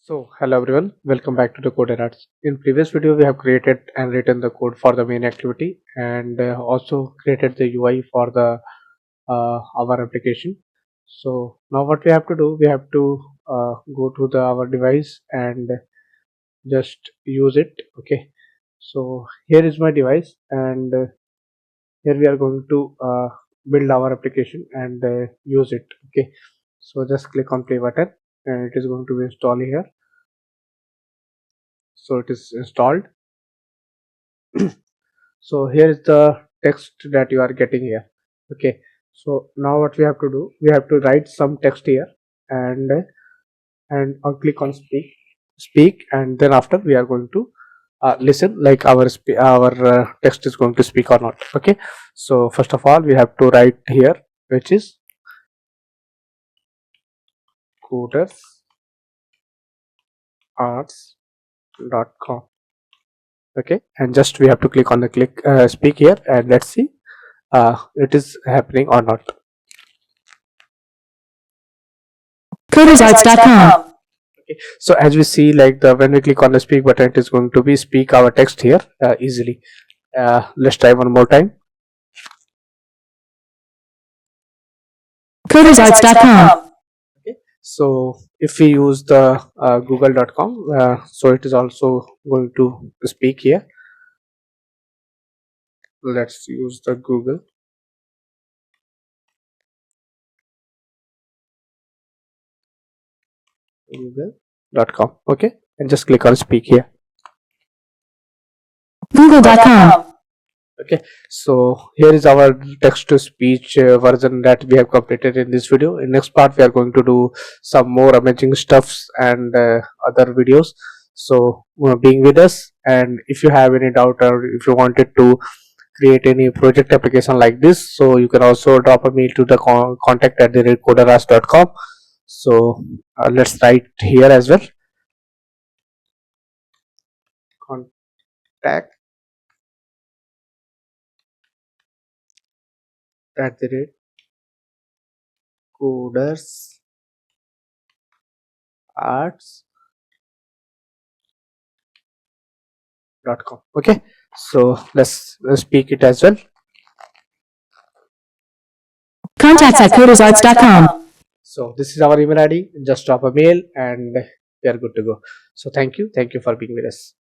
So hello everyone, welcome back to the Codersarts. In previous video we have created and written the code for the main activity and also created the UI for the our application. So now what we have to do, we have to go to the our device and just use it. Okay, so here is my device and here we are going to build our application and use it. Okay, so just click on play button and it is going to be installed here. So it is installed. So here is the text that you are getting here. Okay, so now what we have to do, we have to write some text here and click on speak, and then after we are going to listen like our text is going to speak or not. Okay, so first of all we have to write here, which is codersarts.com. Okay, and just we have to click on the speak here, and let's see it is happening or not. Codersarts.com. Okay, so as we see, like when we click on the speak button, it is going to be speak our text here easily. Let's try one more time. Codersarts.com. Okay, so if we use the google.com, so it is also going to speak here. Let's use the google.com. Okay, and just click on speak here. Google.com. Okay, so here is our text to speech version that we have completed in this video. In next part we are going to do some more amazing stuffs and other videos. So being with us, and if you have any doubt or if you wanted to create any project application like this, so you can also drop a mail to the contact@codersarts.com. So let's write here as well, contact codersarts.com. Okay, so let's speak it as well. Contacts@codersarts.com. So this is our email ID. Just drop a mail and we are good to go. So thank you for being with us.